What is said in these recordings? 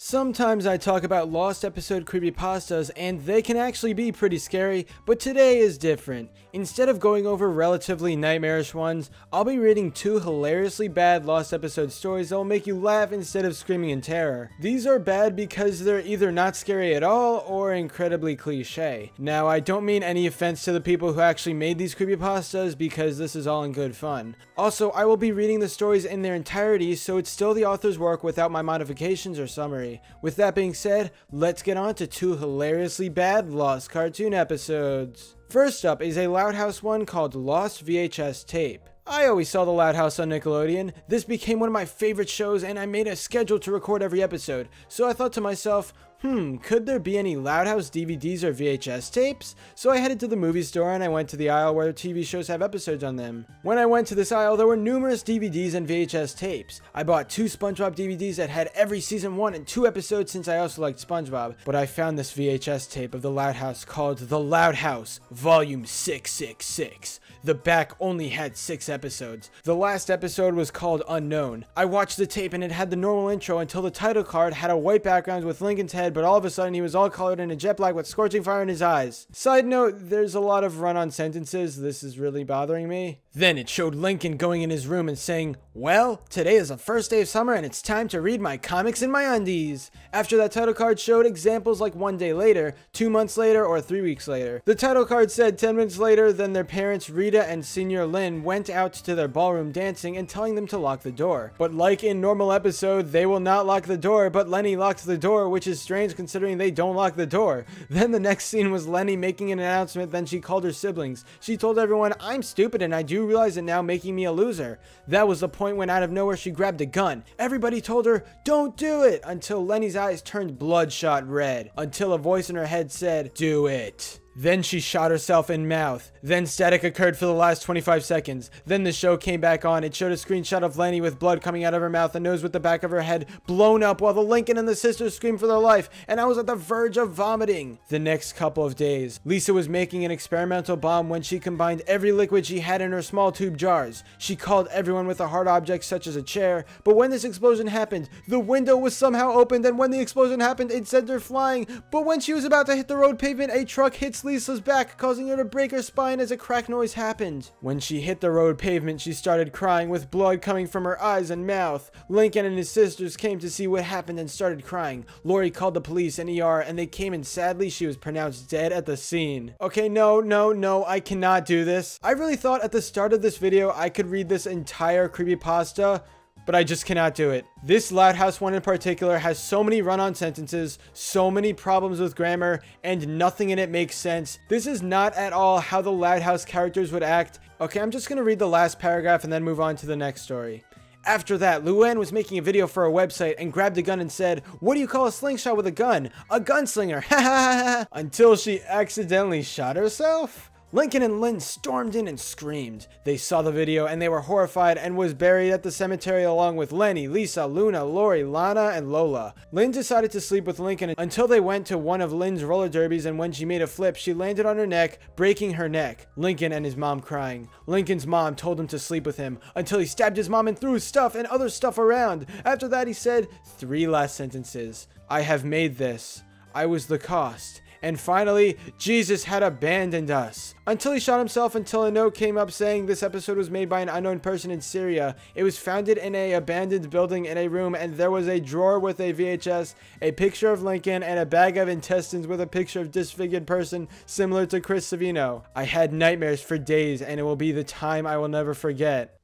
Sometimes I talk about lost episode creepypastas and they can actually be pretty scary, but today is different. Instead of going over relatively nightmarish ones, I'll be reading two hilariously bad lost episode stories that will make you laugh instead of screaming in terror. These are bad because they're either not scary at all or incredibly cliche. Now, I don't mean any offense to the people who actually made these creepypastas because this is all in good fun. Also, I will be reading the stories in their entirety, so it's still the author's work without my modifications or summary. With that being said, let's get on to two hilariously bad Lost cartoon episodes. First up is a Loud House one called Lost VHS Tape. I always saw the Loud House on Nickelodeon. This became one of my favorite shows and I made a schedule to record every episode. So I thought to myself, could there be any Loud House DVDs or VHS tapes? So I headed to the movie store and I went to the aisle where TV shows have episodes on them. When I went to this aisle, there were numerous DVDs and VHS tapes. I bought two SpongeBob DVDs that had every season 1 and 2 episodes since I also liked SpongeBob. But I found this VHS tape of the Loud House called The Loud House, Volume 666. The back only had 6 episodes. The last episode was called Unknown. I watched the tape and it had the normal intro until the title card had a white background with Lincoln's head, but all of a sudden he was all colored in a jet black with scorching fire in his eyes. Side note, there's a lot of run-on sentences. This is really bothering me. Then it showed Lincoln going in his room and saying, "Well, today is the first day of summer and it's time to read my comics in my undies." After that title card showed examples like 1 day later, 2 months later, or 3 weeks later. The title card said 10 minutes later, then their parents Rita and Senior Lynn went out to their ballroom dancing and telling them to lock the door. But like in normal episode, they will not lock the door, but Lenny locked the door, which is strange considering they don't lock the door. Then the next scene was Lenny making an announcement, then she called her siblings. She told everyone, "I'm stupid and I do realize it now, making me a loser." That was the point when out of nowhere she grabbed a gun. Everybody told her, "Don't do it," until Lenny's eyes turned bloodshot red, until a voice in her head said, "Do it." Then she shot herself in mouth. Then static occurred for the last 25 seconds. Then the show came back on. It showed a screenshot of Lenny with blood coming out of her mouth, a nose with the back of her head blown up while the Lincoln and the sisters screamed for their life, and I was at the verge of vomiting. The next couple of days, Lisa was making an experimental bomb when she combined every liquid she had in her small tube jars. She called everyone with a hard object such as a chair, but when this explosion happened, the window was somehow opened, and when the explosion happened, it sent her flying. But when she was about to hit the road pavement, a truck hits Lisa's back, causing her to break her spine as a crack noise happened. When she hit the road pavement, she started crying with blood coming from her eyes and mouth. Lincoln and his sisters came to see what happened and started crying. Lori called the police and ER and they came, and sadly she was pronounced dead at the scene. Okay, no, I cannot do this. I really thought at the start of this video I could read this entire creepypasta, but I just cannot do it. This Loud House one in particular has so many run-on sentences, so many problems with grammar, and nothing in it makes sense. This is not at all how the Loud House characters would act. Okay, I'm just gonna read the last paragraph and then move on to the next story. After that, Luann was making a video for her website and grabbed a gun and said, "What do you call a slingshot with a gun? A gunslinger, ha ha ha ha," until she accidentally shot herself. Lincoln and Lynn stormed in and screamed. They saw the video and they were horrified and was buried at the cemetery along with Lenny, Lisa, Luna, Lori, Lana, and Lola. Lynn decided to sleep with Lincoln until they went to one of Lynn's roller derbies, and when she made a flip, she landed on her neck, breaking her neck. Lincoln and his mom crying. Lincoln's mom told him to sleep with him until he stabbed his mom and threw stuff and other stuff around. After that, he said 3 last sentences. "I have made this. I was the cost. And finally, Jesus had abandoned us." Until he shot himself, until a note came up saying this episode was made by an unknown person in Syria. It was founded in an abandoned building in a room, and there was a drawer with a VHS, a picture of Lincoln, and a bag of intestines with a picture of disfigured person similar to Chris Savino. I had nightmares for days, and it will be the time I will never forget.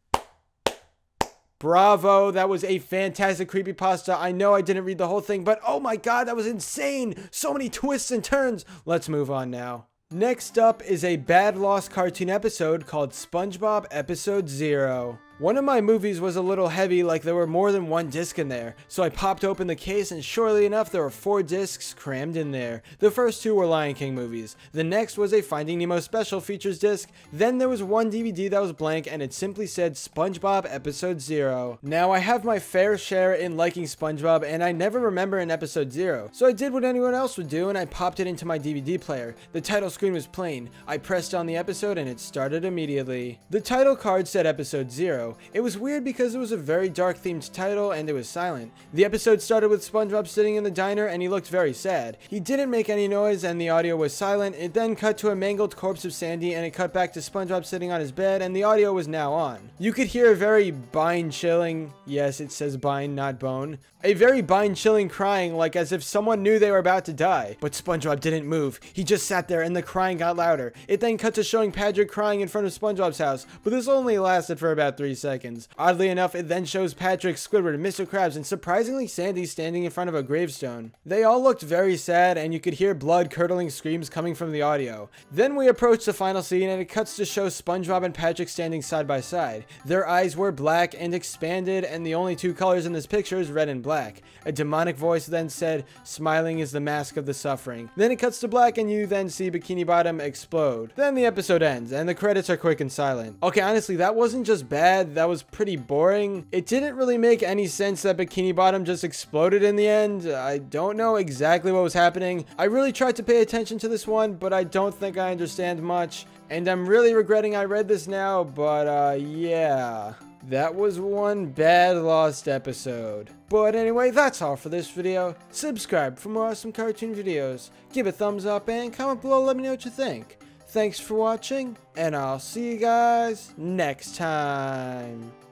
Bravo, that was a fantastic creepypasta. I know I didn't read the whole thing, but oh my god, that was insane! So many twists and turns! Let's move on now. Next up is a bad Lost cartoon episode called SpongeBob Episode 0. One of my movies was a little heavy, like there were more than 1 disc in there, so I popped open the case and surely enough there were 4 discs crammed in there. The first 2 were Lion King movies. The next was a Finding Nemo special features disc. Then there was 1 DVD that was blank and it simply said SpongeBob Episode 0. Now I have my fair share in liking SpongeBob and I never remember an Episode 0. So I did what anyone else would do and I popped it into my DVD player. The title screen was plain. I pressed on the episode and it started immediately. The title card said Episode 0. audio. It was weird because it was a very dark themed title and it was silent. The episode started with SpongeBob sitting in the diner and he looked very sad. He didn't make any noise and the audio was silent. It then cut to a mangled corpse of Sandy and it cut back to SpongeBob sitting on his bed and the audio was now on. You could hear a very bone-chilling, yes, it says bine, not bone, a very bone-chilling crying, like as if someone knew they were about to die. But SpongeBob didn't move. He just sat there and the crying got louder. It then cut to showing Patrick crying in front of SpongeBob's house, but this only lasted for about 3 seconds. Oddly enough, it then shows Patrick, Squidward, Mr. Krabs, and surprisingly Sandy standing in front of a gravestone. They all looked very sad and you could hear blood-curdling screams coming from the audio. Then we approach the final scene and it cuts to show SpongeBob and Patrick standing side by side. Their eyes were black and expanded and the only 2 colors in this picture is red and black. A demonic voice then said, "Smiling is the mask of the suffering." Then it cuts to black and you then see Bikini Bottom explode. Then the episode ends and the credits are quick and silent. Okay, honestly, that wasn't just bad, that was pretty boring. It didn't really make any sense that Bikini Bottom just exploded in the end. I don't know exactly what was happening. I really tried to pay attention to this one, but I don't think I understand much. And I'm really regretting I read this now, but yeah. That was one bad lost episode. But anyway, that's all for this video. Subscribe for more awesome cartoon videos. Give a thumbs up and comment below, let me know what you think. Thanks for watching, and I'll see you guys next time.